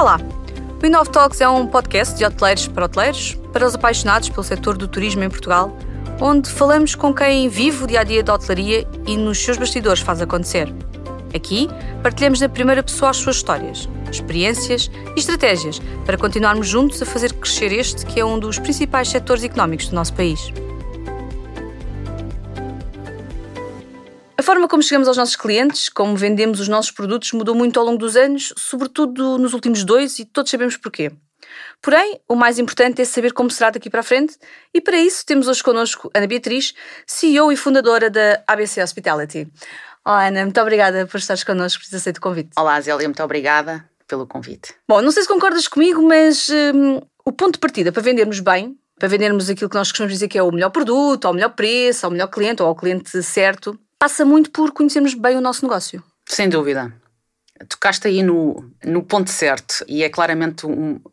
Olá! O Inove Talks é um podcast de hoteleiros para os apaixonados pelo setor do turismo em Portugal, onde falamos com quem vive o dia-a-dia da hotelaria e nos seus bastidores faz acontecer. Aqui, partilhamos na primeira pessoa as suas histórias, experiências e estratégias para continuarmos juntos a fazer crescer este que é um dos principais setores económicos do nosso país. A forma como chegamos aos nossos clientes, como vendemos os nossos produtos, mudou muito ao longo dos anos, sobretudo nos últimos 2, e todos sabemos porquê. Porém, o mais importante é saber como será daqui para a frente, e para isso temos hoje connosco Ana Beatriz, CEO e fundadora da ABC Hospitality. Olá Ana, muito obrigada por estares connosco, por teres aceito o convite. Olá Zélia, muito obrigada pelo convite. Bom, não sei se concordas comigo, mas o ponto de partida para vendermos bem, para vendermos aquilo que nós costumamos dizer que é o melhor produto, ao melhor preço, ao melhor cliente ou ao cliente certo, passa muito por conhecermos bem o nosso negócio. Sem dúvida. Tocaste aí no ponto certo e é claramente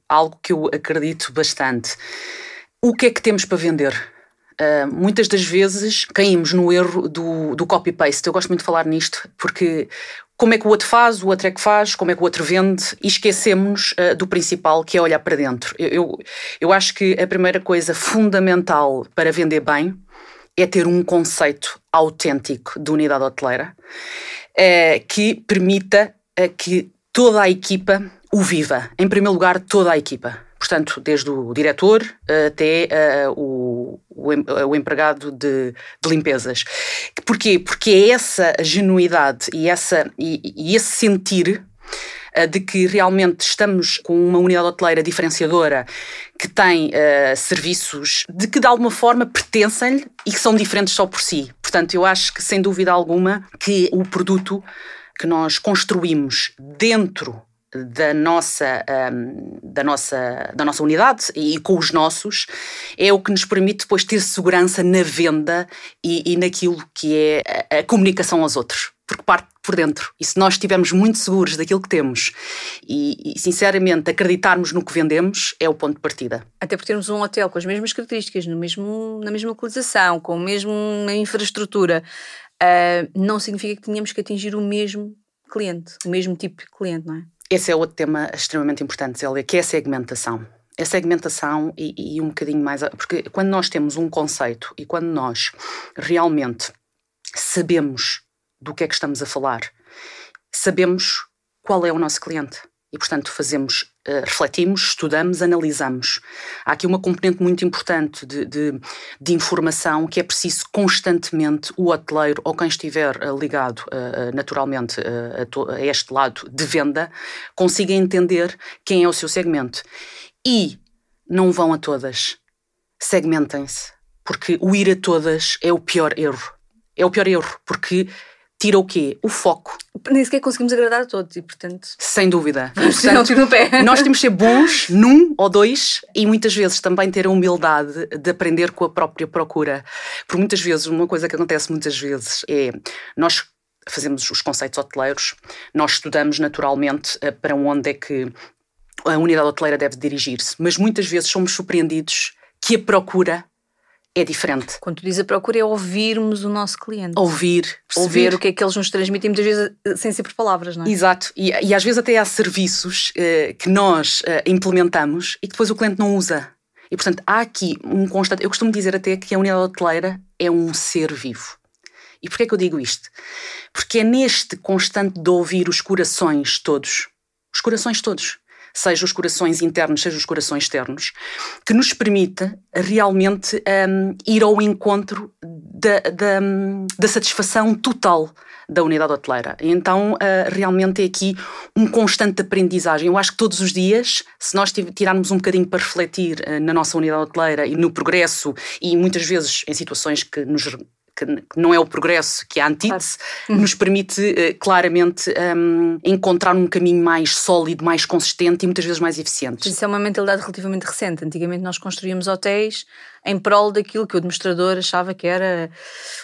algo que eu acredito bastante. O que é que temos para vender? Muitas das vezes caímos no erro do copy-paste. Eu gosto muito de falar nisto porque como é que o outro faz, o outro é que faz, como é que o outro vende e esquecemos do principal, que é olhar para dentro. Eu acho que a primeira coisa fundamental para vender bem é ter um conceito autêntico de unidade hoteleira que permita que toda a equipa o viva. Em primeiro lugar, toda a equipa. Portanto, desde o diretor até o empregado de limpezas. Porquê? Porque é essa genuidade e esse sentir de que realmente estamos com uma unidade hoteleira diferenciadora que tem serviços de que de alguma forma pertencem-lhe e que são diferentes só por si. Portanto, eu acho que sem dúvida alguma que o produto que nós construímos dentro da nossa unidade e com os nossos é o que nos permite depois ter segurança na venda e naquilo que é a comunicação aos outros, porque parte por dentro. E se nós estivermos muito seguros daquilo que temos e sinceramente acreditarmos no que vendemos, é o ponto de partida. Até por termos um hotel com as mesmas características, na mesma localização, com a mesma infraestrutura, não significa que tenhamos que atingir o mesmo cliente, o mesmo tipo de cliente, não é? Esse é outro tema extremamente importante, Zélia, que é a segmentação. A segmentação e um bocadinho mais... Porque quando nós temos um conceito e quando nós realmente sabemos do que é que estamos a falar, sabemos qual é o nosso cliente e, portanto, refletimos, estudamos, analisamos. Há aqui uma componente muito importante de informação que é preciso constantemente o hoteleiro ou quem estiver ligado naturalmente a este lado de venda consiga entender quem é o seu segmento. E não vão a todas. Segmentem-se, porque o ir a todas é o pior erro. É o pior erro, porque tira o quê? O foco. Nem sequer conseguimos agradar a todos e, portanto... Sem dúvida. Portanto, no pé. Nós temos de ser bons num ou dois e muitas vezes também ter a humildade de aprender com a própria procura. Porque muitas vezes, uma coisa que acontece muitas vezes é... Nós fazemos os conceitos hoteleiros, nós estudamos naturalmente para onde é que a unidade hoteleira deve dirigir-se, mas muitas vezes somos surpreendidos que a procura é diferente. Quando tu dizes a procura é ouvirmos o nosso cliente. Ouvir o que é que eles nos transmitem, muitas vezes sem ser por palavras, não é? Exato. E às vezes até há serviços que nós implementamos e que depois o cliente não usa. E portanto há aqui um constante... Eu costumo dizer até que a unidade hoteleira é um ser vivo. E porquê é que eu digo isto? Porque é neste constante de ouvir os corações todos, seja os corações internos, seja os corações externos, que nos permite realmente ir ao encontro da satisfação total da unidade hoteleira. Então, realmente é aqui um constante aprendizagem. Eu acho que todos os dias, se nós tirarmos um bocadinho para refletir na nossa unidade hoteleira e no progresso, e muitas vezes em situações que não é o progresso, que é a antítese, nos permite claramente encontrar um caminho mais sólido, mais consistente e muitas vezes mais eficiente. Isso é uma mentalidade relativamente recente. Antigamente nós construíamos hotéis em prol daquilo que o administrador achava que era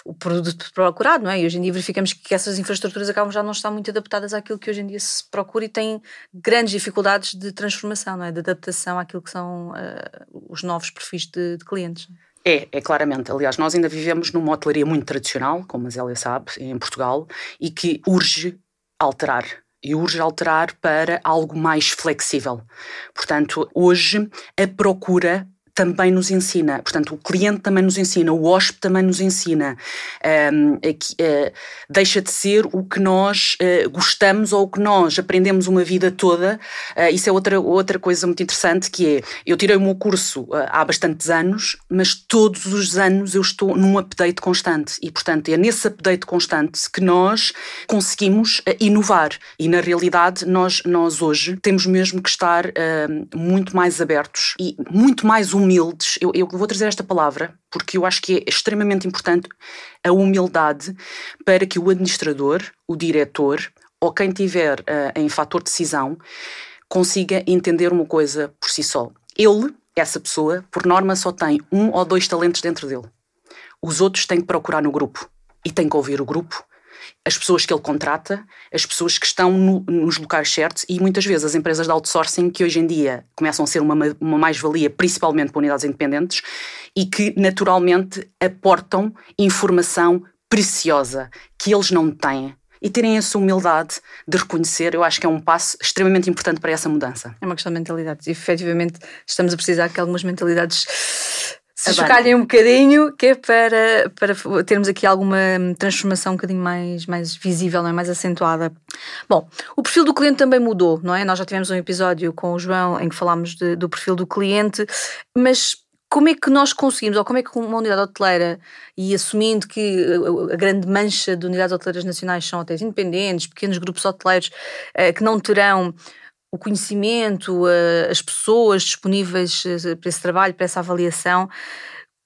o produto procurado, não é? E hoje em dia verificamos que essas infraestruturas acabam já não estar muito adaptadas àquilo que hoje em dia se procura e têm grandes dificuldades de transformação, não é? De adaptação àquilo que são os novos perfis de clientes. É claramente. Aliás, nós ainda vivemos numa hotelaria muito tradicional, como a Zélia sabe, em Portugal, e que urge alterar. e urge alterar para algo mais flexível. Portanto, hoje a procura também nos ensina, portanto o cliente também nos ensina, o hóspede também nos ensina, deixa de ser o que nós gostamos ou o que nós aprendemos uma vida toda. Isso é outra coisa muito interessante, que é, eu tirei o meu curso há bastantes anos, mas todos os anos eu estou num update constante e portanto é nesse update constante que nós conseguimos inovar e na realidade nós hoje temos mesmo que estar muito mais abertos e muito mais humildes. Eu vou trazer esta palavra porque eu acho que é extremamente importante a humildade para que o administrador, o diretor ou quem tiver em fator de decisão consiga entender uma coisa por si só. Ele, essa pessoa, por norma só tem 1 ou 2 talentos dentro dele. Os outros têm que procurar no grupo e têm que ouvir o grupo, as pessoas que ele contrata, as pessoas que estão nos locais certos e muitas vezes as empresas de outsourcing que hoje em dia começam a ser uma mais-valia, principalmente para unidades independentes e que naturalmente aportam informação preciosa que eles não têm. E terem essa humildade de reconhecer, eu acho que é um passo extremamente importante para essa mudança. É uma questão de mentalidades. E efetivamente estamos a precisar que algumas mentalidades se chocalhem um bocadinho, que é para termos aqui alguma transformação um bocadinho mais visível, não é? Mais acentuada. Bom, o perfil do cliente também mudou, não é? Nós já tivemos um episódio com o João em que falámos do perfil do cliente, mas como é que nós conseguimos, ou como é que uma unidade hoteleira, e assumindo que a grande mancha de unidades hoteleiras nacionais são hotéis independentes, pequenos grupos hoteleiros que não terão o conhecimento, as pessoas disponíveis para esse trabalho, para essa avaliação,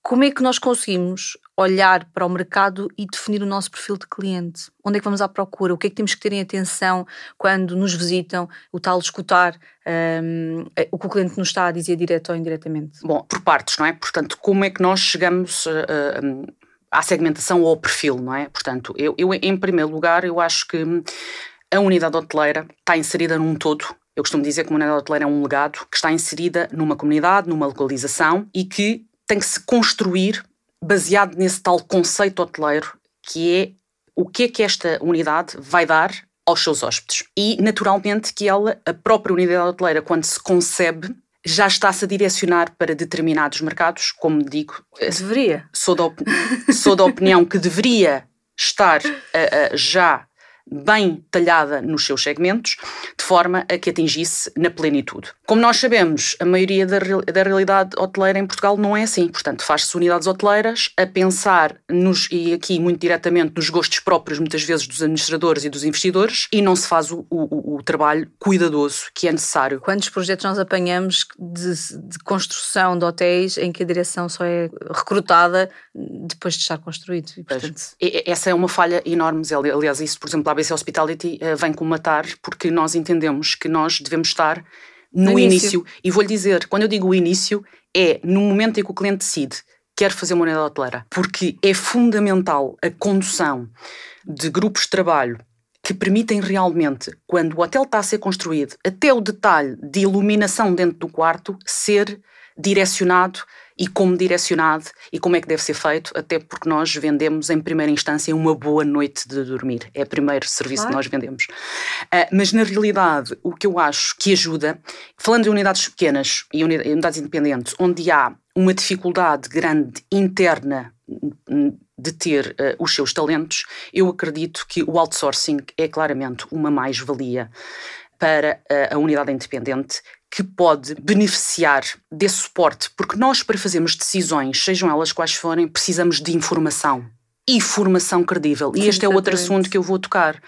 como é que nós conseguimos olhar para o mercado e definir o nosso perfil de cliente? Onde é que vamos à procura? O que é que temos que ter em atenção quando nos visitam? O tal escutar o que o cliente nos está a dizer direto ou indiretamente? Bom, por partes, não é? Portanto, como é que nós chegamos à segmentação ou ao perfil, não é? Portanto, eu em primeiro lugar, eu acho que a unidade hoteleira está inserida num todo. Eu costumo dizer que uma unidade hoteleira é um legado que está inserida numa comunidade, numa localização e que tem que se construir baseado nesse tal conceito hoteleiro que é o que é que esta unidade vai dar aos seus hóspedes. E, naturalmente, que ela, a própria unidade hoteleira, quando se concebe, já está-se a direcionar para determinados mercados, como digo... Deveria. Sou da opinião que deveria estar já bem talhada nos seus segmentos, de forma a que atingisse na plenitude. Como nós sabemos, a maioria da realidade hoteleira em Portugal não é assim. Portanto, faz-se unidades hoteleiras a pensar e aqui muito diretamente, nos gostos próprios, muitas vezes, dos administradores e dos investidores, e não se faz o trabalho cuidadoso que é necessário. Quantos projetos nós apanhamos de construção de hotéis em que a direção só é recrutada depois de estar construído? E, portanto... Essa é uma falha enorme. Aliás, isso, por exemplo, a ABC Hospitality vem comatar porque nós entendemos que nós devemos estar no início. E vou-lhe dizer, quando eu digo o início, é no momento em que o cliente decide quer fazer uma unidade hoteleira, porque é fundamental a condução de grupos de trabalho que permitem realmente, quando o hotel está a ser construído, até o detalhe de iluminação dentro do quarto, ser direcionado e como direcionado e como é que deve ser feito, até porque nós vendemos em primeira instância uma boa noite de dormir. É o primeiro serviço que nós vendemos. Mas na realidade, o que eu acho que ajuda, falando de unidades pequenas e unidades independentes, onde há uma dificuldade grande interna de ter os seus talentos, eu acredito que o outsourcing é claramente uma mais-valia para a unidade independente, que pode beneficiar desse suporte, porque nós, para fazermos decisões, sejam elas quais forem, precisamos de informação. E formação credível. E este é outro assunto que eu vou tocar,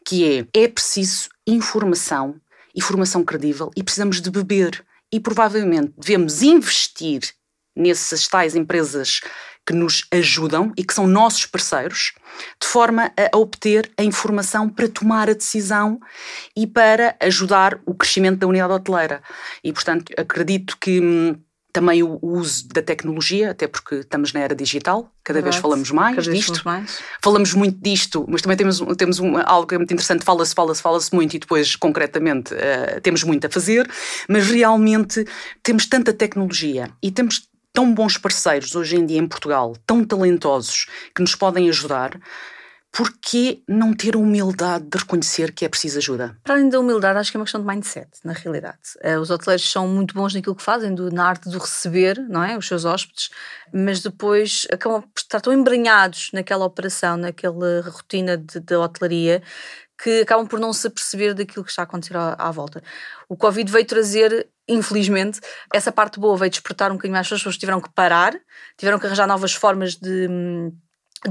que é preciso informação e formação credível e precisamos de beber. E provavelmente devemos investir nessas tais empresas que nos ajudam e que são nossos parceiros, de forma a obter a informação para tomar a decisão e para ajudar o crescimento da unidade hoteleira. E, portanto, acredito que também o uso da tecnologia, até porque estamos na era digital, cada vez falamos mais disto. Falamos muito disto, mas também temos algo que é muito interessante, fala-se muito e depois, concretamente, temos muito a fazer, mas realmente temos tanta tecnologia e temos tão bons parceiros hoje em dia em Portugal, tão talentosos, que nos podem ajudar, porquê não ter a humildade de reconhecer que é preciso ajuda? Para além da humildade, acho que é uma questão de mindset, na realidade. Os hoteleiros são muito bons naquilo que fazem, na arte do receber, não é? Os seus hóspedes, mas depois acabam por estar tão embranhados naquela operação, naquela rotina de hotelaria, que acabam por não se aperceber daquilo que está a acontecer à volta. O Covid veio trazer, infelizmente, essa parte boa, veio despertar um bocadinho mais, as pessoas tiveram que parar, tiveram que arranjar novas formas de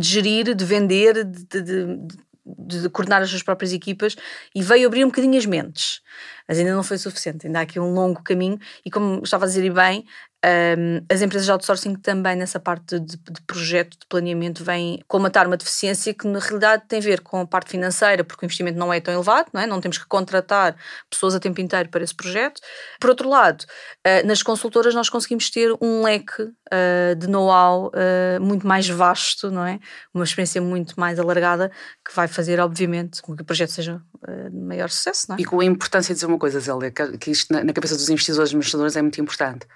gerir, de vender, de coordenar as suas próprias equipas, e veio abrir um bocadinho as mentes. Mas ainda não foi suficiente, ainda há aqui um longo caminho, e como estava a dizer e bem, as empresas de outsourcing também nessa parte de projeto, de planeamento, vêm colmatar uma deficiência que na realidade tem a ver com a parte financeira, porque o investimento não é tão elevado, não é? Não temos que contratar pessoas a tempo inteiro para esse projeto. Por outro lado, nas consultoras nós conseguimos ter um leque de know-how muito mais vasto, não é? Uma experiência muito mais alargada, que vai fazer, obviamente, com que o projeto seja de maior sucesso, não é? E com a importância de dizer uma coisa, Zélia, que isto na cabeça dos investidores e administradores é muito importante.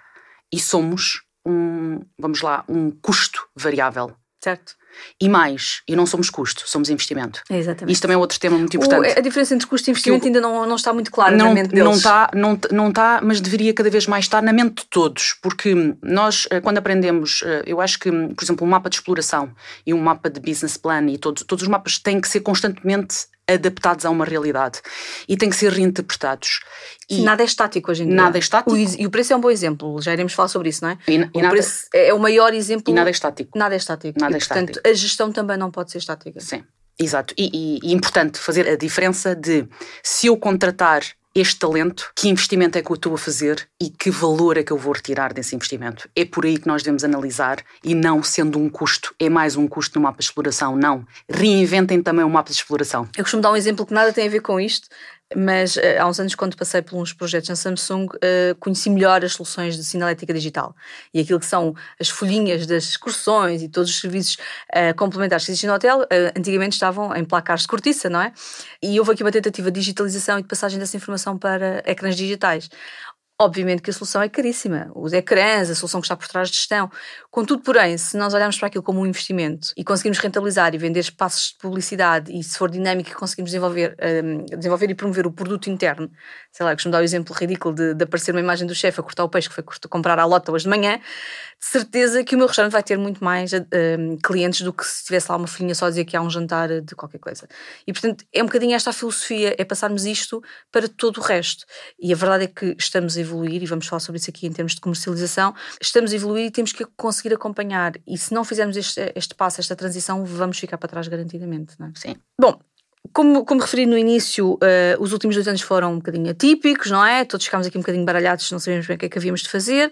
E somos um custo variável. Certo. E não somos custo, somos investimento. É exatamente. Isto também é outro tema muito importante. A diferença entre custo e investimento ainda não está muito clara na mente deles. Não está, mas deveria cada vez mais estar na mente de todos, porque nós, quando aprendemos, eu acho que, por exemplo, um mapa de exploração e um mapa de business plan e todos os mapas têm que ser constantemente adaptados a uma realidade e têm que ser reinterpretados. E nada é estático hoje em dia. Nada é estático. E o preço é um bom exemplo, já iremos falar sobre isso, não é? O preço é o maior exemplo. E nada é estático. Nada é estático. Portanto, a gestão também não pode ser estática. Sim, exato. E é importante fazer a diferença de, se eu contratar este talento, que investimento é que eu estou a fazer e que valor é que eu vou retirar desse investimento. É por aí que nós devemos analisar, e não sendo um custo, é mais um custo no mapa de exploração, não. Reinventem também o mapa de exploração. Eu costumo dar um exemplo que nada tem a ver com isto, mas há uns anos, quando passei por uns projetos na Samsung, conheci melhor as soluções de sinalética digital e aquilo que são as folhinhas das excursões e todos os serviços complementares que existem no hotel, antigamente estavam em placares de cortiça, não é? E houve aqui uma tentativa de digitalização e de passagem dessa informação para ecrãs digitais. Obviamente que a solução é caríssima, os ecrãs, a solução que está por trás de gestão. Contudo, porém, se nós olharmos para aquilo como um investimento e conseguimos rentabilizar e vender espaços de publicidade, e se for dinâmico e conseguimos desenvolver e promover o produto interno, sei lá, costumo dar o exemplo ridículo de aparecer uma imagem do chefe a cortar o peixe que foi comprar à lota hoje de manhã, de certeza que o meu restaurante vai ter muito mais clientes do que se tivesse lá uma folhinha só a dizer que há um jantar de qualquer coisa. E, portanto, é um bocadinho esta a filosofia, é passarmos isto para todo o resto. E a verdade é que estamos a evoluir, e vamos falar sobre isso aqui em termos de comercialização, estamos a evoluir e temos que conseguir acompanhar. E se não fizermos este passo, esta transição, vamos ficar para trás garantidamente, não é? Sim. Bom, como referi no início, os últimos 2 anos foram um bocadinho atípicos, não é? Todos ficámos aqui um bocadinho baralhados, não sabíamos bem o que é que havíamos de fazer.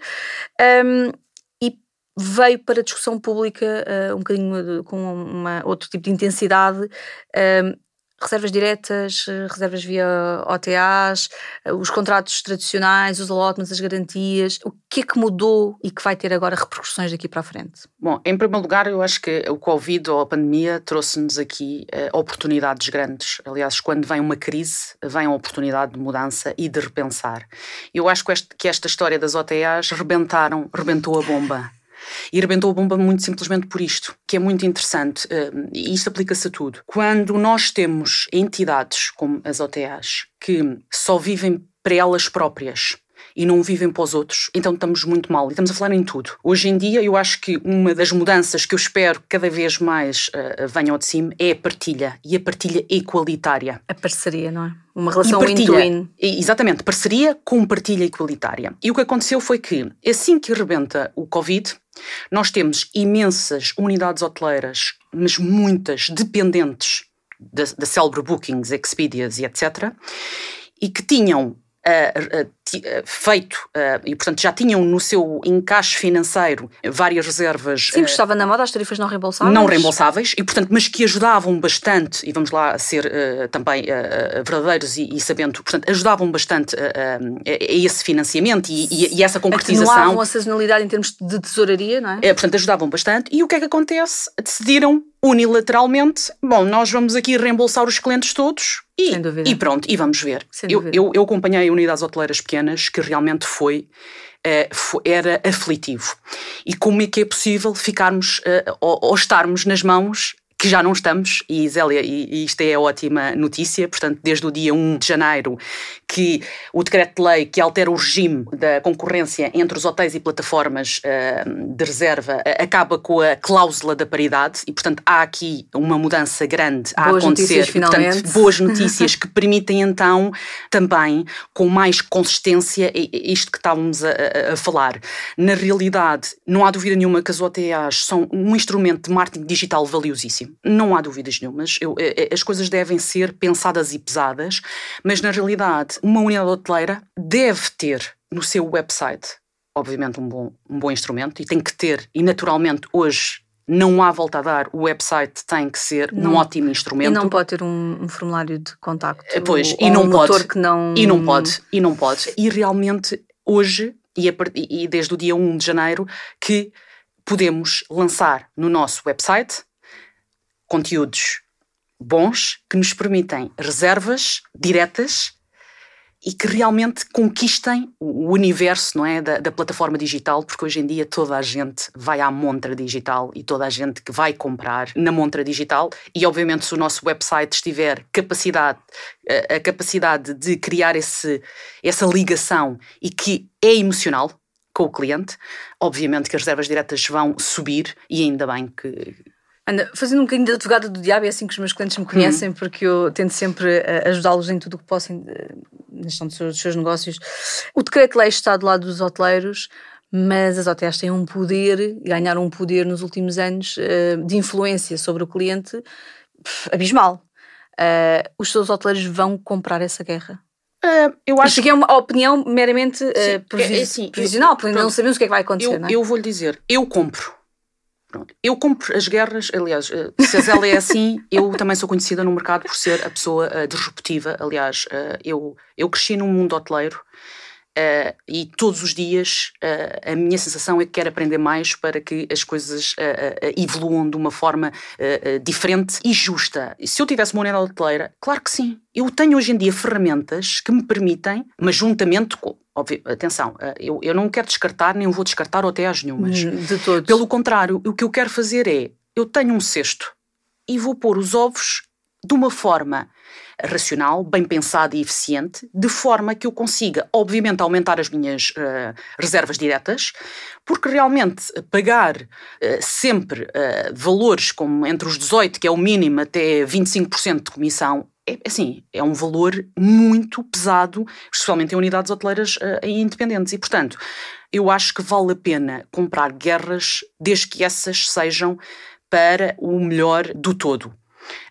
E veio para a discussão pública um bocadinho com outro tipo de intensidade, reservas diretas, reservas via OTAs, os contratos tradicionais, os allotments, as garantias. O que é que mudou e que vai ter agora repercussões daqui para a frente? Bom, em primeiro lugar, eu acho que o Covid ou a pandemia trouxe-nos aqui oportunidades grandes. Aliás, quando vem uma crise, vem a oportunidade de mudança e de repensar. Eu acho que esta história das OTAs rebentou a bomba. E rebentou a bomba muito simplesmente por isto, que é muito interessante, e isto aplica-se a tudo. Quando nós temos entidades como as OTAs que só vivem para elas próprias e não vivem para os outros, então estamos muito mal, e estamos a falar em tudo. Hoje em dia, eu acho que uma das mudanças que eu espero que cada vez mais venham de cima é a partilha, e a partilha igualitária. A parceria, não é? Uma relação win-to-win. Exatamente, parceria com partilha igualitária. E o que aconteceu foi que, assim que arrebenta o Covid, nós temos imensas unidades hoteleiras, mas muitas dependentes da célebre Bookings, Expedias e etc., e que tinham feito, e portanto já tinham no seu encaixe financeiro várias reservas. Sim, que estava na moda as tarifas não reembolsáveis. Não reembolsáveis, e portanto, mas que ajudavam bastante, e vamos lá ser também verdadeiros e sabendo, portanto, ajudavam bastante a esse financiamento e essa concretização. Atenuavam a sazonalidade em termos de tesouraria, não é? Portanto, ajudavam bastante. E o que é que acontece? Decidiram unilateralmente, bom, nós vamos aqui reembolsar os clientes todos e pronto, e vamos ver. Eu acompanhei unidades hoteleiras pequenas que realmente era aflitivo. E como é que é possível ficarmos ou estarmos nas mãos que já não estamos, e Zélia, e isto é ótima notícia, portanto, desde o dia 1 de janeiro, que o decreto-lei que altera o regime da concorrência entre os hotéis e plataformas de reserva acaba com a cláusula da paridade e, portanto, há aqui uma mudança grande a boas acontecer. Notícias, finalmente. Portanto, boas notícias que permitem, então, também, com mais consistência, isto que estávamos a falar. Na realidade, não há dúvida nenhuma que as OTAs são um instrumento de marketing digital valiosíssimo. Não há dúvidas nenhumas. As coisas devem ser pensadas e pesadas, mas, na realidade, uma unidade hoteleira deve ter no seu website, obviamente, um bom instrumento, e tem que ter, e naturalmente, hoje, não há volta a dar, o website tem que ser um ótimo instrumento. E não pode ter um formulário de contacto. Pois, e não pode. Que não... E não pode. E realmente, hoje, e desde o dia 1 de janeiro, que podemos lançar no nosso website conteúdos bons que nos permitem reservas diretas e que realmente conquistem o universo, não é, da plataforma digital, porque hoje em dia toda a gente vai à montra digital e toda a gente que vai comprar na montra digital e obviamente se o nosso website tiver a capacidade de criar essa ligação e que é emocional com o cliente, obviamente que as reservas diretas vão subir e ainda bem que... Ana, fazendo um bocadinho de advogada do diabo, é assim que os meus clientes me conhecem, porque eu tento sempre ajudá-los em tudo o que possam na gestão dos seus negócios. O decreto-lei está do lado dos hoteleiros, mas as OTAs têm um poder, ganharam um poder nos últimos anos de influência sobre o cliente abismal. Os seus hoteleiros vão comprar essa guerra? Eu acho que é uma opinião meramente provisional, porque ainda não sabemos o que é que vai acontecer. Não é? Eu vou-lhe dizer, eu compro. Pronto. Eu compro as guerras, aliás, se a Zélia é assim, eu também sou conhecida no mercado por ser a pessoa disruptiva. Aliás, eu cresci num mundo hoteleiro e todos os dias a minha sensação é que quero aprender mais para que as coisas evoluam de uma forma diferente e justa. E se eu tivesse uma unidade hoteleira, claro que sim. Eu tenho hoje em dia ferramentas que me permitem, mas juntamente com... Óbvio, atenção, eu não quero descartar, nem vou descartar OTAs nenhumas. De todos. Pelo contrário, o que eu quero fazer é, eu tenho um cesto e vou pôr os ovos de uma forma racional, bem pensada e eficiente, de forma que eu consiga, obviamente, aumentar as minhas reservas diretas, porque realmente pagar sempre valores como entre os 18%, que é o mínimo, até 25% de comissão, é um valor muito pesado, especialmente em unidades hoteleiras independentes. E, portanto, eu acho que vale a pena comprar guerras desde que essas sejam para o melhor do todo.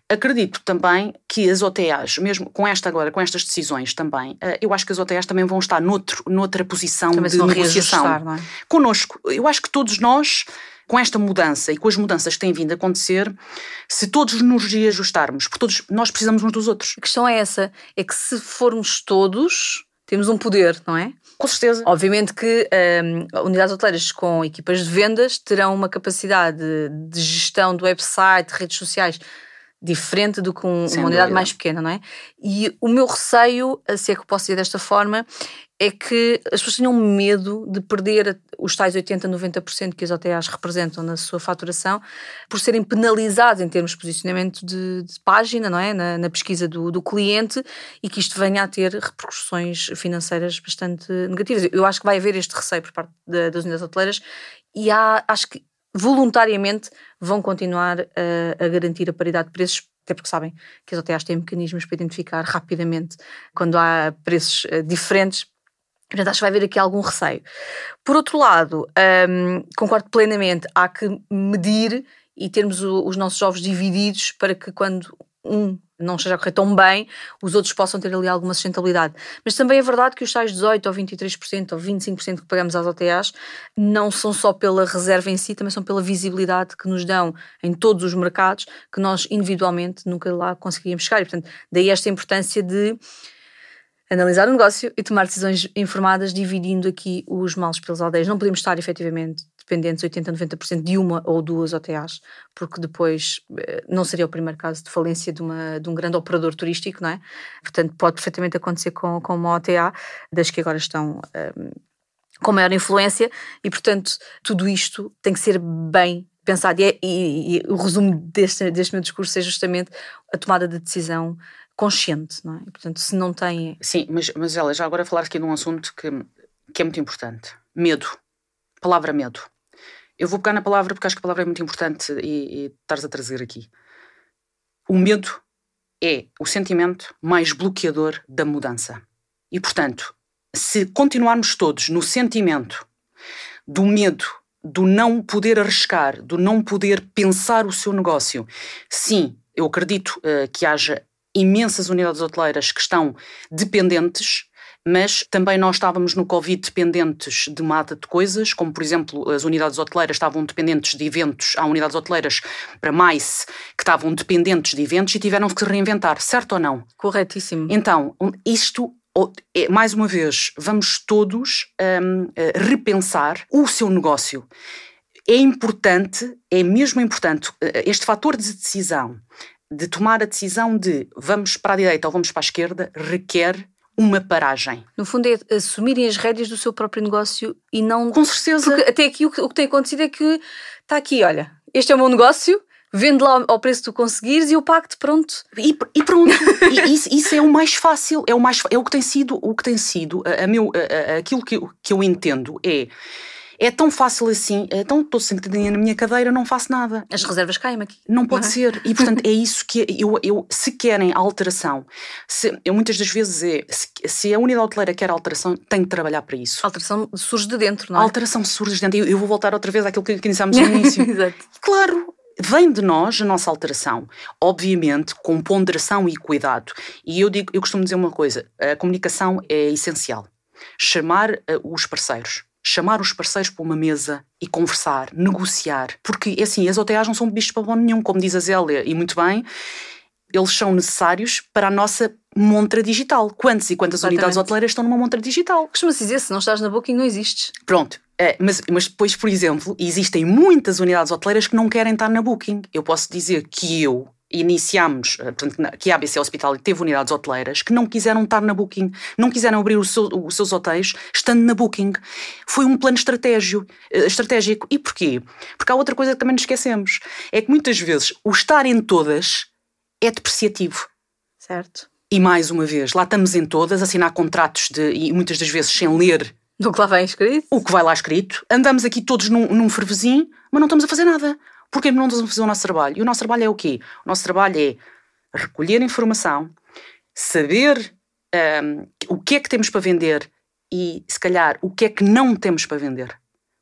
Acredito também que as OTAs, mesmo com estas decisões também, eu acho que as OTAs também vão estar noutra posição também de negociação. Não é? Connosco. Eu acho que todos nós, com esta mudança e com as mudanças que têm vindo a acontecer, se todos nos reajustarmos, porque todos nós precisamos uns dos outros. A questão é essa, é que se formos todos, temos um poder, não é? Com certeza. Obviamente que unidades hoteleiras com equipas de vendas terão uma capacidade de gestão do website, de redes sociais, diferente do que uma unidade mais pequena, não é? E o meu receio, se é que eu posso dizer desta forma, é que as pessoas tenham medo de perder os tais 80%, 90% que as OTAs representam na sua faturação por serem penalizados em termos de posicionamento de página, não é? Na pesquisa do cliente e que isto venha a ter repercussões financeiras bastante negativas. Eu acho que vai haver este receio por parte das unidades hoteleiras e acho que voluntariamente vão continuar a garantir a paridade de preços, até porque sabem que as OTAs têm mecanismos para identificar rapidamente quando há preços diferentes. Portanto, acho que vai haver aqui algum receio. Por outro lado, concordo plenamente, há que medir e termos os nossos ovos divididos para que quando não esteja a correr tão bem, os outros possam ter ali alguma sustentabilidade. Mas também é verdade que os tais 18% ou 23% ou 25% que pagamos às OTAs não são só pela reserva em si, também são pela visibilidade que nos dão em todos os mercados, que nós individualmente nunca lá conseguiríamos chegar. E, portanto, daí esta importância de analisar o negócio e tomar decisões informadas, dividindo aqui os males pelas aldeias. Não podemos estar, efetivamente, dependentes 80%, 90% de uma ou duas OTAs, porque depois não seria o primeiro caso de falência de um grande operador turístico, não é? Portanto, pode perfeitamente acontecer com uma OTA, das que agora estão com maior influência, e, portanto, tudo isto tem que ser bem pensado. E o resumo deste meu discurso é justamente a tomada de decisão consciente, não é? E, portanto, se não tem... Sim, mas ela já agora falar aqui de um assunto que é muito importante. Medo. Palavra medo. Eu vou pegar na palavra porque acho que a palavra é muito importante e estares a trazer aqui. O medo é o sentimento mais bloqueador da mudança. E, portanto, se continuarmos todos no sentimento do medo, do não poder arriscar, do não poder pensar o seu negócio, sim, eu acredito que haja imensas unidades hoteleiras que estão dependentes, mas também nós estávamos no Covid dependentes de uma data de coisas, como por exemplo as unidades hoteleiras estavam dependentes de eventos, há unidades hoteleiras para mais que estavam dependentes de eventos e tiveram que se reinventar, certo ou não? Corretíssimo. Então, isto, mais uma vez, vamos todos repensar o seu negócio. É importante, é mesmo importante, este fator de decisão, de tomar a decisão de vamos para a direita ou vamos para a esquerda, requer uma paragem. No fundo é assumirem as rédeas do seu próprio negócio e não... Com certeza. Porque até aqui o que tem acontecido é que está aqui, olha, este é o meu negócio, vende lá ao preço que tu conseguires e eu pago-te, pronto. E pronto. Isso é o mais fácil, é o que tem sido, aquilo que eu entendo é tão fácil assim, então estou sentadinha na minha cadeira, não faço nada. As reservas caem aqui. Não pode ser. E, portanto, é isso que se querem alteração, muitas das vezes se a unidade hoteleira quer alteração, tem de trabalhar para isso. A alteração surge de dentro, não é? A alteração surge de dentro. Eu vou voltar outra vez àquilo que iniciámos no início. Exato. Claro, vem de nós a nossa alteração. Obviamente, com ponderação e cuidado. E eu costumo dizer uma coisa, a comunicação é essencial. Chamar os parceiros para uma mesa e conversar, negociar. Porque, assim, as OTAs não são bichos para bom nenhum, como diz a Zélia, e muito bem, eles são necessários para a nossa montra digital. Quantas unidades hoteleiras estão numa montra digital? Costuma-se dizer, se não estás na Booking, não existes. Pronto. Mas depois, por exemplo, existem muitas unidades hoteleiras que não querem estar na Booking. Eu posso dizer que iniciámos, portanto, que a ABC Hospitality teve unidades hoteleiras que não quiseram estar na Booking, não quiseram abrir os seus hotéis estando na Booking. Foi um plano estratégico. E porquê? Porque há outra coisa que também nos esquecemos. É que muitas vezes o estar em todas é depreciativo. Certo. E mais uma vez, lá estamos em todas, assinar contratos e muitas das vezes sem ler o que lá vai escrito. O que vai lá escrito. Andamos aqui todos num fervezinho, mas não estamos a fazer nada. Porquê não estamos a fazer o nosso trabalho? E o nosso trabalho é o quê? O nosso trabalho é recolher informação, saber o que é que temos para vender e, se calhar, o que é que não temos para vender.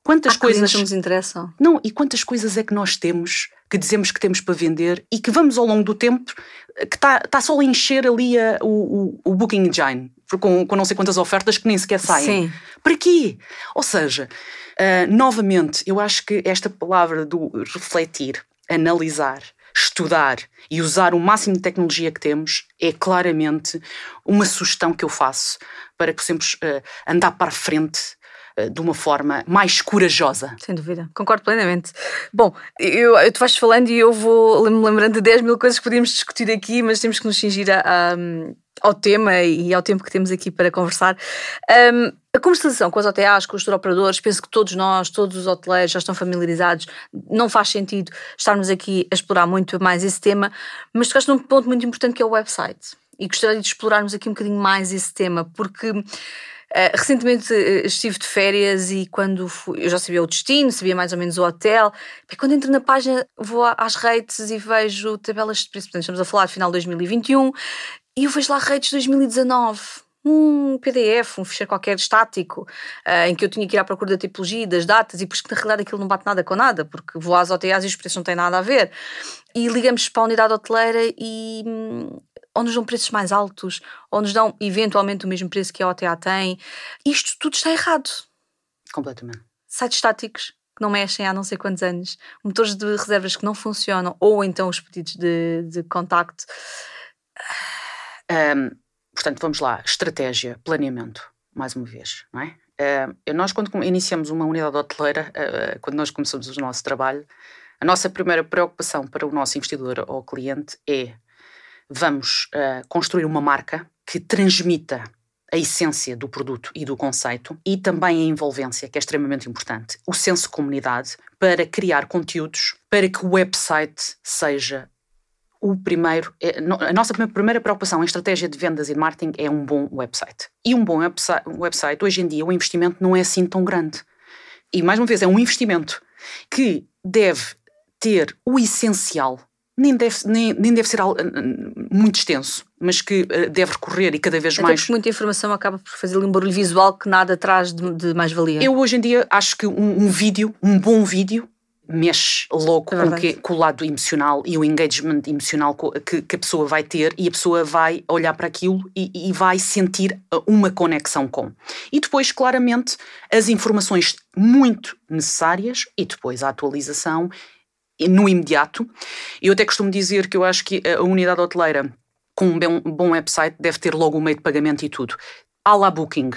Quantas coisas nos interessam? Não, e quantas coisas é que nós temos, que dizemos que temos para vender e que vamos ao longo do tempo, que está só a encher ali o Booking Engine, com não sei quantas ofertas que nem sequer saem. Sim. Para quê? Ou seja, novamente, eu acho que esta palavra do refletir, analisar, estudar e usar o máximo de tecnologia que temos é claramente uma sugestão que eu faço para que possamos andar para a frente de uma forma mais corajosa. Sem dúvida, concordo plenamente. Bom, tu vais falando e eu vou me lembrando de 10 mil coisas que podíamos discutir aqui, mas temos que nos cingir ao tema e ao tempo que temos aqui para conversar. A comercialização com as OTAs, com os tour-operadores, penso que todos os hoteleiros já estão familiarizados, não faz sentido estarmos aqui a explorar muito mais esse tema, mas tocaste num ponto muito importante que é o website. E gostaria de explorarmos aqui um bocadinho mais esse tema, porque recentemente estive de férias e quando fui, eu já sabia o destino, sabia mais ou menos o hotel, e quando entro na página vou às rates e vejo tabelas de preço, portanto estamos a falar de final de 2021, e eu vejo lá rates de 2019, um PDF, um ficheiro qualquer estático, em que eu tinha que ir à procura da tipologia, das datas, e depois que na realidade aquilo não bate nada com nada, porque vou às OTAs e os preços não têm nada a ver. E ligamos para a unidade hoteleira e ou nos dão preços mais altos, ou nos dão eventualmente o mesmo preço que a OTA tem. Isto tudo está errado. Completamente. Sites estáticos que não mexem há não sei quantos anos, motores de reservas que não funcionam, ou então os pedidos de contacto. Portanto, vamos lá. Estratégia, planeamento, mais uma vez, não é? Nós, quando iniciamos uma unidade hoteleira, quando nós começamos o nosso trabalho, a nossa primeira preocupação para o nosso investidor ou cliente é: vamos construir uma marca que transmita a essência do produto e do conceito, e também a envolvência, que é extremamente importante, o senso de comunidade, para criar conteúdos, para que o website seja o primeiro. A nossa primeira preocupação em estratégia de vendas e de marketing é um bom website. E um bom website, hoje em dia, o investimento não é assim tão grande. E, mais uma vez, é um investimento que deve ter o essencial. Nem deve ser muito extenso, mas que deve recorrer e cada vez até mais... porque muita informação acaba por fazer um barulho visual que nada traz de mais-valia. Eu hoje em dia acho que um bom vídeo, mexe logo com o lado emocional e o engagement emocional que a pessoa vai ter, e a pessoa vai olhar para aquilo e vai sentir uma conexão com. E depois, claramente, as informações muito necessárias e depois a atualização no imediato. Eu até costumo dizer que eu acho que a unidade hoteleira com um bom website deve ter logo o meio de pagamento e tudo. À la Booking.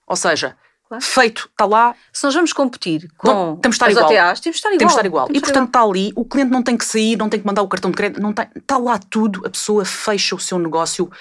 Ou seja, claro, feito, está lá. Se nós vamos competir com as OTAs, temos de estar igual. E portanto está ali, o cliente não tem que sair, não tem que mandar o cartão de crédito, está lá tudo, a pessoa fecha o seu negócio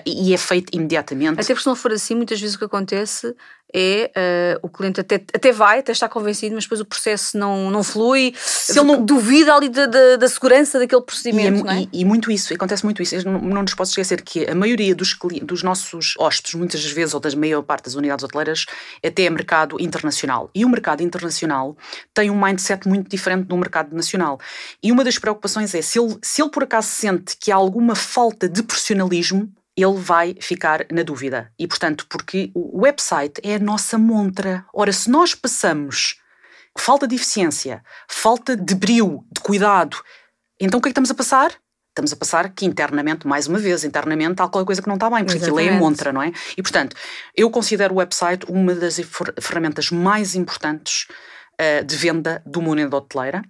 e é feito imediatamente. Até porque se não for assim, muitas vezes o que acontece é o cliente até está convencido, mas depois o processo não flui, se ele não duvida ali da segurança daquele procedimento. E muito isso, acontece muito isso. Não nos posso esquecer que a maioria dos nossos hóspedes, muitas vezes, ou da maior parte das unidades hoteleiras, até é mercado internacional. E o mercado internacional tem um mindset muito diferente do mercado nacional. E uma das preocupações é, se ele por acaso sente que há alguma falta de profissionalismo, ele vai ficar na dúvida. E, portanto, porque o website é a nossa montra. Ora, se nós passamos falta de eficiência, falta de brio, de cuidado, então o que é que estamos a passar? Estamos a passar que internamente, mais uma vez, há alguma coisa que não está bem, porque aquilo é a montra, não é? E, portanto, eu considero o website uma das ferramentas mais importantes de venda de uma unidade hoteleira,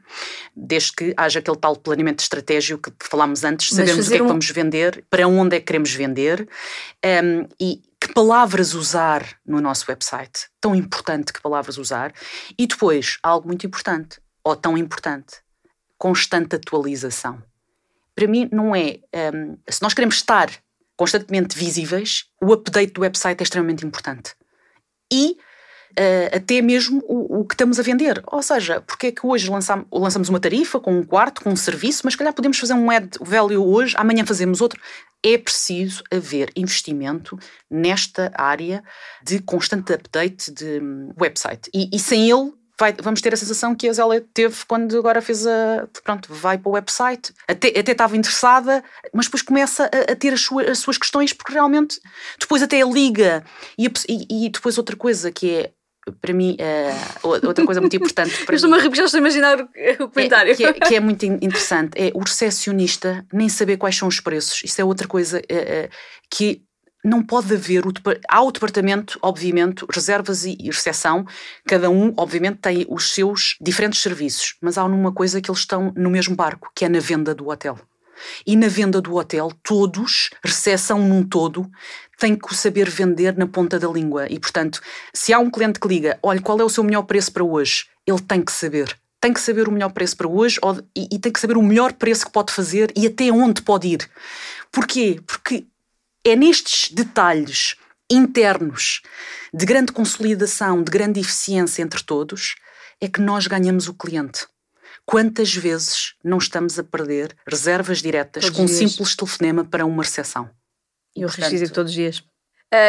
desde que haja aquele tal planeamento estratégico que falámos antes, sabemos o que é que vamos vender, para onde é que queremos vender, e que palavras usar no nosso website, tão importante que palavras usar, e depois, algo muito importante, ou tão importante, constante atualização. Para mim não é, se nós queremos estar constantemente visíveis, o update do website é extremamente importante. E até mesmo o que estamos a vender. Ou seja, porque é que hoje lançamos uma tarifa com um quarto, com um serviço, mas se calhar podemos fazer um add value hoje, amanhã fazemos outro. É preciso haver investimento nesta área de constante update de website. E sem ele, vamos ter a sensação que a Zélia teve quando agora fez vai para o website. Até estava interessada, mas depois começa a ter as suas questões, porque realmente depois até liga. E depois outra coisa que é, para mim, outra coisa muito importante. Estou-me a repetir, estou a imaginar o comentário. Que é muito interessante, é o recepcionista nem saber quais são os preços. Isso é outra coisa que não pode haver. Há o departamento, obviamente, reservas e recepção, cada um, obviamente, tem os seus diferentes serviços, mas há uma coisa que eles estão no mesmo barco, que é na venda do hotel. E na venda do hotel, todos, recepção num todo, têm que saber vender na ponta da língua. E, portanto, se há um cliente que liga, olha, qual é o seu melhor preço para hoje? Ele tem que saber. Tem que saber o melhor preço para hoje e tem que saber o melhor preço que pode fazer e até onde pode ir. Porquê? Porque é nestes detalhes internos de grande consolidação, de grande eficiência entre todos, é que nós ganhamos o cliente. Quantas vezes não estamos a perder reservas diretas com um simples telefonema para uma recepção? Eu registro todos os dias.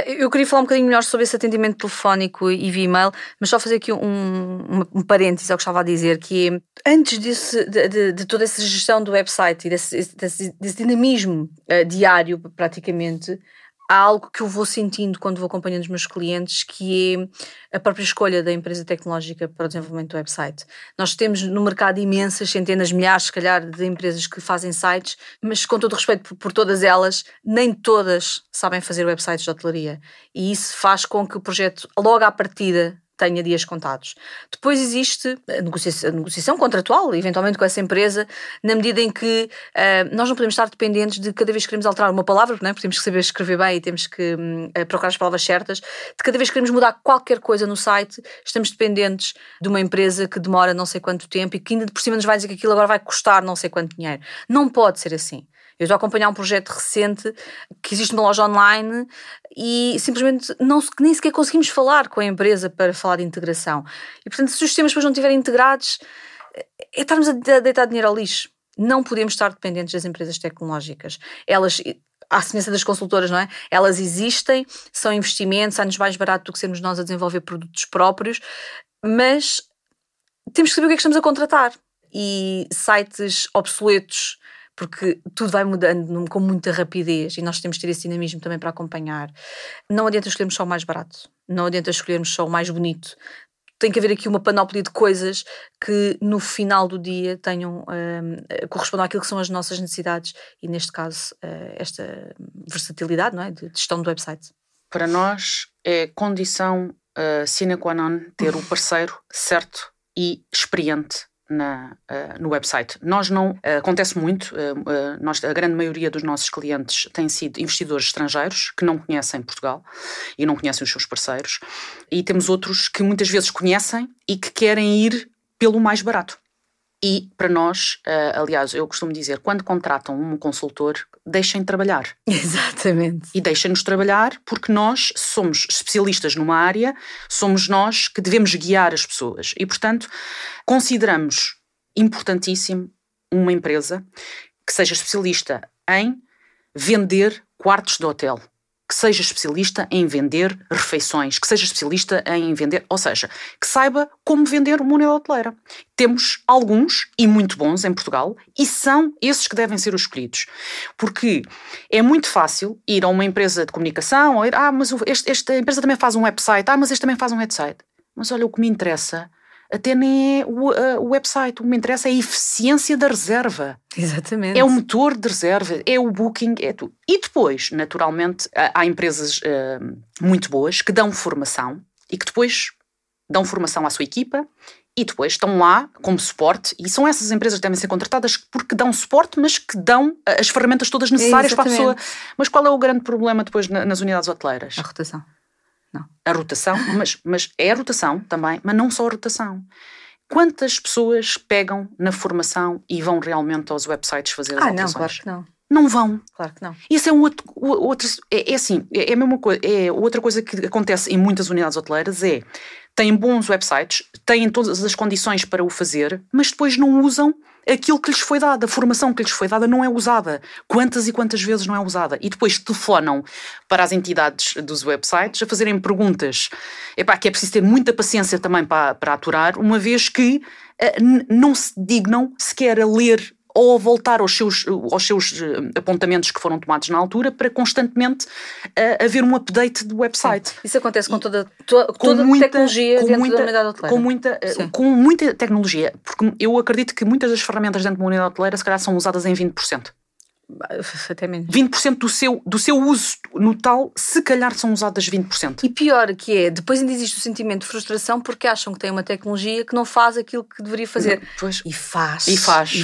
Eu queria falar um bocadinho melhor sobre esse atendimento telefónico e via e-mail, mas só fazer aqui um parênteses ao que estava a dizer, que é, antes de toda essa gestão do website e desse dinamismo diário, praticamente, há algo que eu vou sentindo quando vou acompanhando os meus clientes, que é a própria escolha da empresa tecnológica para o desenvolvimento do website. Nós temos no mercado imensas, centenas, milhares, se calhar, de empresas que fazem sites, mas com todo o respeito por todas elas, nem todas sabem fazer websites de hotelaria. E isso faz com que o projeto, logo à partida, tenha dias contados. Depois existe a negociação contratual, eventualmente com essa empresa, na medida em que nós não podemos estar dependentes de cada vez que queremos alterar uma palavra, não é? Porque temos que saber escrever bem e temos que procurar as palavras certas. De cada vez que queremos mudar qualquer coisa no site, estamos dependentes de uma empresa que demora não sei quanto tempo e que ainda por cima nos vai dizer que aquilo agora vai custar não sei quanto dinheiro. Não pode ser assim. Eu estou a acompanhar um projeto recente que existe uma loja online e simplesmente nem sequer conseguimos falar com a empresa para falar de integração. E, portanto, se os sistemas depois não estiverem integrados, é estarmos a deitar dinheiro ao lixo. Não podemos estar dependentes das empresas tecnológicas. Elas, à semelhança das consultoras, não é? Elas existem, são investimentos, sai-nos mais barato do que sermos nós a desenvolver produtos próprios, mas temos que saber o que é que estamos a contratar. E sites obsoletos, porque tudo vai mudando com muita rapidez e nós temos que ter esse dinamismo também para acompanhar. Não adianta escolhermos só o mais barato, não adianta escolhermos só o mais bonito. Tem que haver aqui uma panóplia de coisas que no final do dia correspondam àquilo que são as nossas necessidades e, neste caso, esta versatilidade, não é, de gestão do website. Para nós é condição sine qua non ter o parceiro certo e experiente no website. Nós não... acontece muito, a grande maioria dos nossos clientes têm sido investidores estrangeiros que não conhecem Portugal e não conhecem os seus parceiros, e temos outros que muitas vezes conhecem e que querem ir pelo mais barato. E para nós, aliás, eu costumo dizer, quando contratam um consultor, deixem trabalhar. Exatamente. E deixem-nos trabalhar, porque nós somos especialistas numa área, somos nós que devemos guiar as pessoas. E, portanto, consideramos importantíssimo uma empresa que seja especialista em vender quartos de hotel, que seja especialista em vender refeições, que seja especialista em vender, ou seja, que saiba como vender uma unidade hoteleira. Temos alguns, e muito bons em Portugal, e são esses que devem ser os escolhidos. Porque é muito fácil ir a uma empresa de comunicação, ou ir, mas esta empresa também faz um website, mas este também faz um website. Mas olha, o que me interessa até nem é o website, o que me interessa é a eficiência da reserva. Exatamente. É o motor de reserva, é o booking, é tudo. E depois, naturalmente, há empresas muito boas que dão formação e que depois dão formação à sua equipa e depois estão lá como suporte, e são essas empresas que devem ser contratadas porque dão suporte, mas que dão as ferramentas todas necessárias para a pessoa. Mas qual é o grande problema depois nas unidades hoteleiras? A rotação. Não. A rotação, mas é a rotação também, mas não só a rotação. Quantas pessoas pegam na formação e vão realmente aos websites fazer as alterações? Não, claro que não. Não vão. Claro que não. Isso é a mesma coisa. É outra coisa que acontece em muitas unidades hoteleiras têm bons websites, têm todas as condições para o fazer, mas depois não usam aquilo que lhes foi dado, a formação que lhes foi dada não é usada. Quantas e quantas vezes não é usada? E depois telefonam para as entidades dos websites a fazerem perguntas. Que é preciso ter muita paciência também para aturar, uma vez que não se dignam sequer a ler ou a voltar aos seus apontamentos que foram tomados na altura para constantemente haver um update do website. Sim. Isso acontece com toda a tecnologia dentro da unidade hoteleira. Com muita tecnologia, porque eu acredito que muitas das ferramentas dentro de uma unidade hoteleira se calhar são usadas em 20%. Até menos. 20% do seu uso no tal, se calhar são usadas 20%. E pior que é, depois ainda existe o sentimento de frustração porque acham que têm uma tecnologia que não faz aquilo que deveria fazer. Pois. E faz.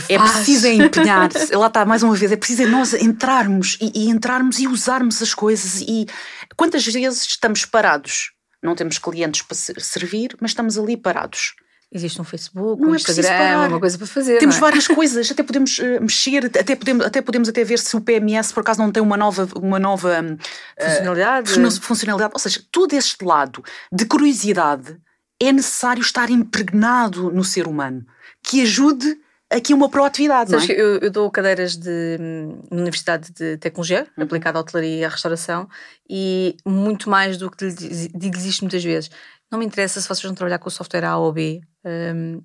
É preciso empenhar-se. Lá está, mais uma vez, é preciso nós entrarmos e entrarmos e usarmos as coisas. E quantas vezes estamos parados? Não temos clientes para servir, mas estamos ali parados. Existe um Facebook, um Instagram, uma coisa para fazer. Temos várias coisas, até podemos mexer, até podemos ver se o PMS por acaso não tem uma nova funcionalidade. Ou seja, todo este lado de curiosidade é necessário estar impregnado no ser humano, que ajude aqui uma proatividade. Sabes que eu dou cadeiras na Universidade de Tecnologia, aplicada à hotelaria e à restauração, e muito mais do que digo-lhes isto muitas vezes. Não me interessa se vocês vão trabalhar com o software A ou B.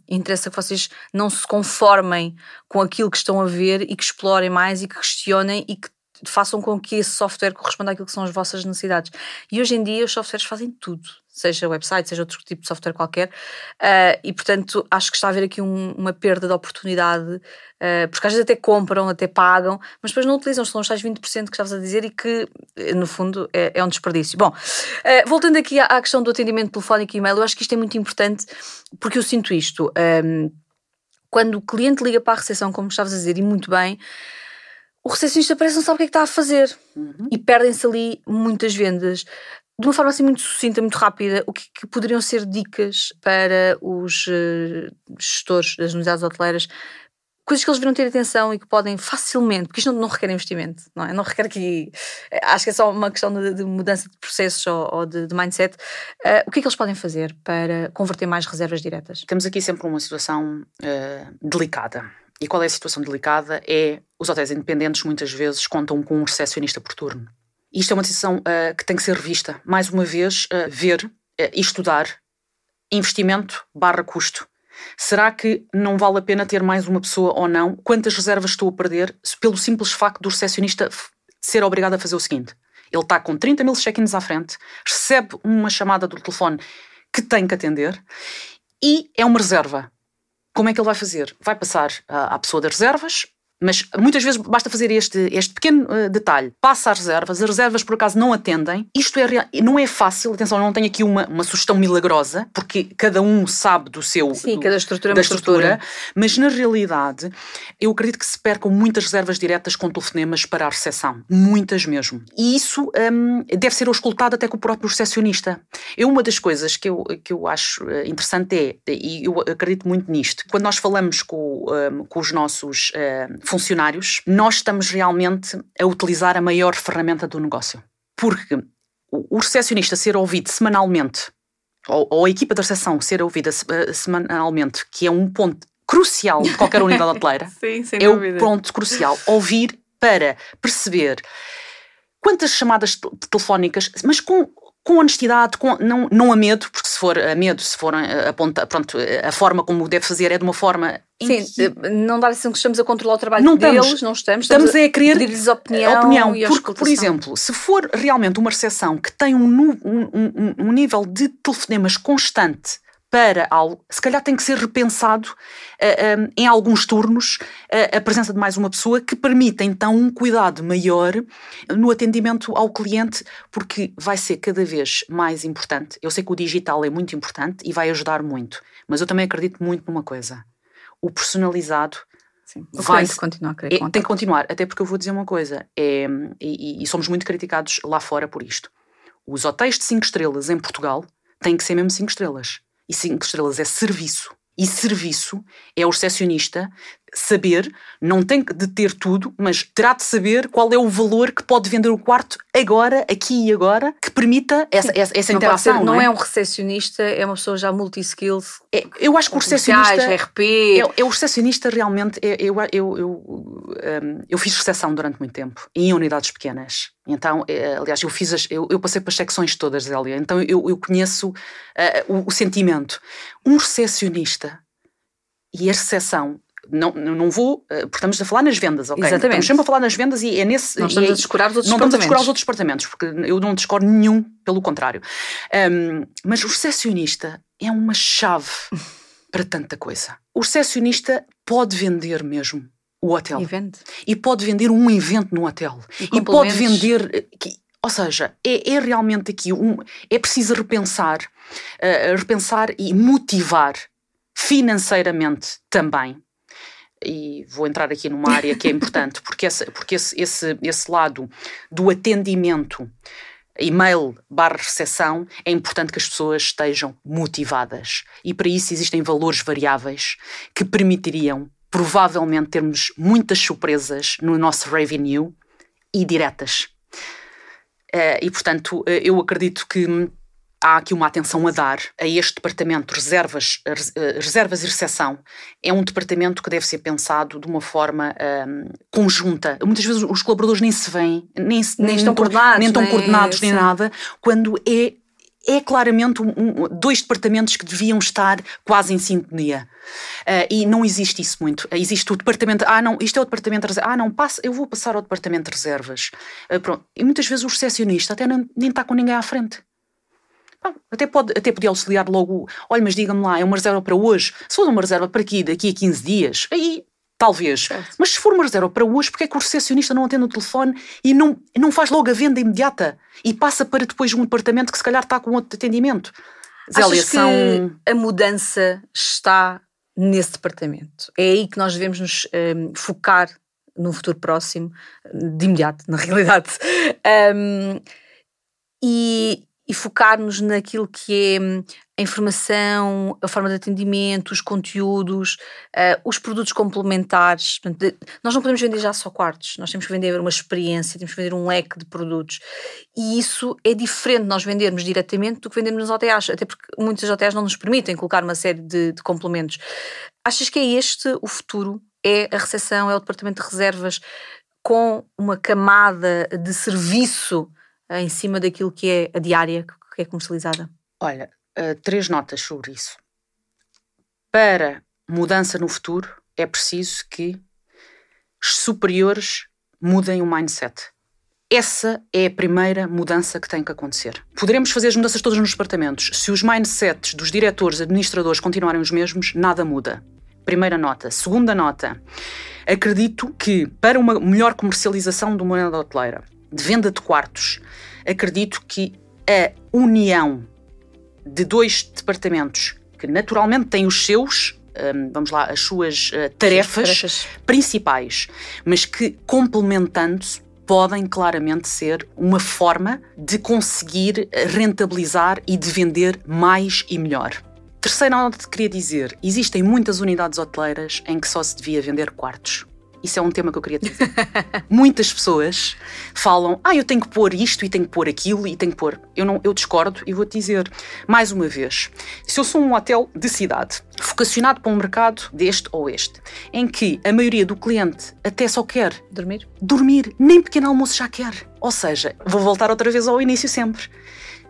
Interessa que vocês não se conformem com aquilo que estão a ver e que explorem mais e que questionem e que façam com que esse software corresponda àquilo que são as vossas necessidades. E hoje em dia os softwares fazem tudo, seja website, seja outro tipo de software qualquer, e portanto acho que está a haver aqui uma perda de oportunidade, porque às vezes até compram, até pagam, mas depois não utilizam, são os tais 20% que estavas a dizer e que no fundo é um desperdício. Bom, voltando aqui à questão do atendimento telefónico e e-mail, eu acho que isto é muito importante porque eu sinto isto, quando o cliente liga para a recepção, como estavas a dizer, e muito bem, o recepcionista parece que não sabe o que é que está a fazer e perdem-se ali muitas vendas. De uma forma assim muito sucinta, muito rápida, o que poderiam ser dicas para os gestores das unidades hoteleiras coisas que eles deviam ter atenção e que podem facilmente, porque isto não requer investimento, não é? Não requer que... Acho que é só uma questão de mudança de processos ou de mindset. O que é que eles podem fazer para converter mais reservas diretas? Temos aqui sempre uma situação delicada. E qual é a situação delicada? Os hotéis independentes muitas vezes contam com um recepcionista por turno. Isto é uma decisão que tem que ser revista. Mais uma vez, ver e estudar investimento/custo. Será que não vale a pena ter mais uma pessoa ou não? Quantas reservas estou a perder pelo simples facto do recepcionista ser obrigado a fazer o seguinte? Ele está com 30 mil check-ins à frente, recebe uma chamada do telefone que tem que atender e é uma reserva. Como é que ele vai fazer? Vai passar à pessoa das reservas, mas muitas vezes basta fazer este pequeno detalhe. Passa as reservas por acaso não atendem. Isto não é fácil, atenção, eu não tenho aqui uma sugestão milagrosa, porque cada um sabe do seu... Sim, cada estrutura é da uma estrutura. Mas na realidade, eu acredito que se percam muitas reservas diretas com telefonemas para a recepção. Muitas mesmo. E isso deve ser auscultado até com o próprio recepcionista. Uma das coisas que eu acho interessante e eu acredito muito nisto, quando nós falamos com os nossos funcionários, nós estamos realmente a utilizar a maior ferramenta do negócio. Porque o recepcionista ser ouvido semanalmente, ou a equipa da recepção ser ouvida semanalmente, que é um ponto crucial de qualquer unidade hoteleira, Sim, sem é dúvida. o ponto crucial. Ouvir para perceber quantas chamadas telefónicas, mas com honestidade, não a medo, porque se for a medo, se for a forma como deve fazer é de uma forma... Sim, não dá a sensação que estamos a controlar o trabalho deles, não estamos a querer pedir-lhes opinião e porque, por exemplo, se for realmente uma recepção que tem um nível de telefonemas constante para algo, se calhar tem que ser repensado em alguns turnos a presença de mais uma pessoa que permita então um cuidado maior no atendimento ao cliente, porque vai ser cada vez mais importante. Eu sei que o digital é muito importante e vai ajudar muito, mas eu também acredito muito numa coisa: o personalizado. Sim, o cliente continua a querer contato. Tem que continuar, até porque eu vou dizer uma coisa, e somos muito criticados lá fora por isto. Os hotéis de 5 estrelas em Portugal têm que ser mesmo 5 estrelas. E 5 estrelas é serviço. E serviço é o recepcionista saber, não tem de ter tudo, mas terá de saber qual é o valor que pode vender o quarto agora, aqui e agora, que permita essa interação. Não é um recepcionista, é uma pessoa já multi-skills. Eu acho que o recepcionista... RP... o recepcionista realmente... Eu fiz recepção durante muito tempo, em unidades pequenas. Então, aliás, eu passei para as secções todas, Zélia. Então, eu conheço o sentimento. Um recepcionista e a recepção... Não vou, porque estamos a falar nas vendas, ok? Exatamente. Estamos sempre a falar nas vendas e é nesse... Não estamos a descurar os outros departamentos. Não estamos a descurar os outros departamentos, porque eu não descoro nenhum, pelo contrário. Mas o recepcionista é uma chave para tanta coisa. O recepcionista pode vender mesmo o hotel. E pode vender um evento no hotel. E pode vender... Ou seja, é realmente aqui é preciso repensar e motivar financeiramente também. E vou entrar aqui numa área que é importante, porque esse lado do atendimento, e-mail/recepção, é importante que as pessoas estejam motivadas. E para isso existem valores variáveis que permitiriam, provavelmente, termos muitas surpresas no nosso revenue e diretas. E, portanto, eu acredito que há aqui uma atenção a dar a este departamento de reservas e recepção. É um departamento que deve ser pensado de uma forma conjunta. Muitas vezes os colaboradores nem se veem, nem estão coordenados, nem nada, quando é claramente dois departamentos que deviam estar quase em sintonia. E não existe isso muito. Existe o departamento, isto é o departamento de reservas, eu vou passar ao departamento de reservas. Pronto. E muitas vezes o recepcionista até nem está com ninguém à frente. Até podia auxiliar logo, olha, mas diga-me lá, é uma reserva para hoje? Se for uma reserva para aqui, daqui a 15 dias, aí talvez. Certo. Mas se for uma reserva para hoje, porque é que o recepcionista não atende o telefone e não faz logo a venda imediata e passa para depois um departamento que se calhar está com outro atendimento? Zélia, que a mudança está nesse departamento? É aí que nós devemos nos focar no futuro próximo, de imediato, na realidade. e focar-nos naquilo que é a informação, a forma de atendimento, os conteúdos, os produtos complementares. Portanto, nós não podemos vender já só quartos, nós temos que vender uma experiência, temos que vender um leque de produtos. E isso é diferente de nós vendermos diretamente do que vendermos nos hotéis, até porque muitos hotéis não nos permitem colocar uma série de complementos. Achas que é este o futuro? É a recepção, é o departamento de reservas com uma camada de serviço em cima daquilo que é a diária, que é comercializada? Olha, 3 notas sobre isso. Para mudança no futuro, é preciso que os superiores mudem o mindset. Essa é a primeira mudança que tem que acontecer. Poderemos fazer as mudanças todas nos departamentos. Se os mindsets dos diretores, administradores continuarem os mesmos, nada muda. Primeira nota. Segunda nota. Acredito que para uma melhor comercialização de uma unidade hoteleira, de venda de quartos, acredito que a união de 2 departamentos que naturalmente têm os seus, as suas tarefas principais, mas que complementando-se podem claramente ser uma forma de conseguir rentabilizar e de vender mais e melhor. Terceira nota que queria dizer, existem muitas unidades hoteleiras em que só se devia vender quartos. Isso é um tema que eu queria dizer. Muitas pessoas falam, eu tenho que pôr isto e tenho que pôr aquilo e tenho que pôr... Eu discordo e vou-te dizer, mais uma vez, se eu sou um hotel de cidade, vocacionado para um mercado deste ou este, em que a maioria do cliente até só quer dormir, nem pequeno almoço já quer. Ou seja, vou voltar outra vez ao início sempre.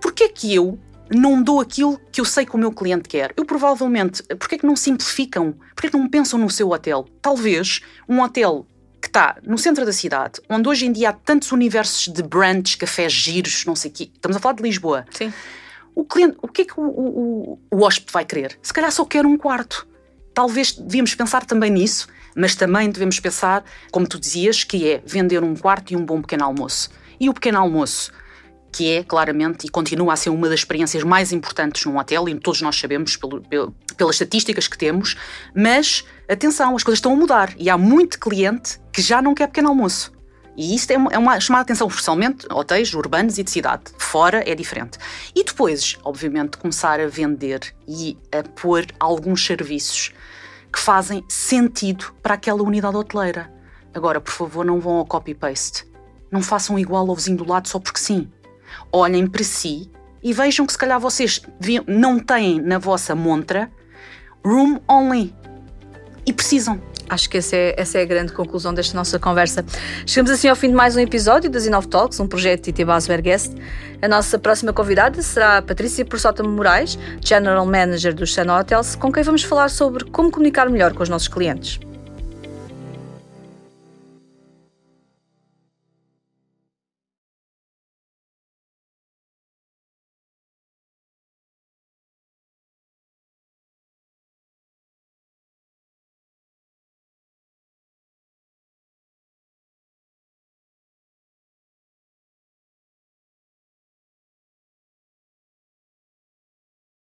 Porquê é que eu não dou aquilo que eu sei que o meu cliente quer? Eu provavelmente, porque é que não simplificam? Porque é que não pensam no seu hotel? Talvez um hotel que está no centro da cidade, onde hoje em dia há tantos universos de brands, cafés giros, não sei o quê. Estamos a falar de Lisboa. Sim. O cliente, o que é que o hóspede vai querer? Se calhar só quer um quarto. Talvez devíamos pensar também nisso, mas também devemos pensar, como tu dizias, que é vender um quarto e um bom pequeno almoço. E o pequeno almoço, que é claramente e continua a ser uma das experiências mais importantes num hotel, e todos nós sabemos pelas estatísticas que temos, mas atenção, as coisas estão a mudar e há muito cliente que já não quer pequeno almoço. E isto é uma chamada de atenção, especialmente hotéis urbanos e de cidade. Fora é diferente. E depois, obviamente, começar a vender e a pôr alguns serviços que fazem sentido para aquela unidade hoteleira. Agora, por favor, não vão ao copy-paste. Não façam igual ao vizinho do lado só porque sim. Olhem para si e vejam que se calhar vocês não têm na vossa montra room only e precisam. Acho que essa é a grande conclusão desta nossa conversa. Chegamos assim ao fim de mais um episódio da Zinov Talks, um projeto de Itebas Verguest. A nossa próxima convidada será a Patrícia Porçota Moraes, General Manager dos Sun Hotels, com quem vamos falar sobre como comunicar melhor com os nossos clientes.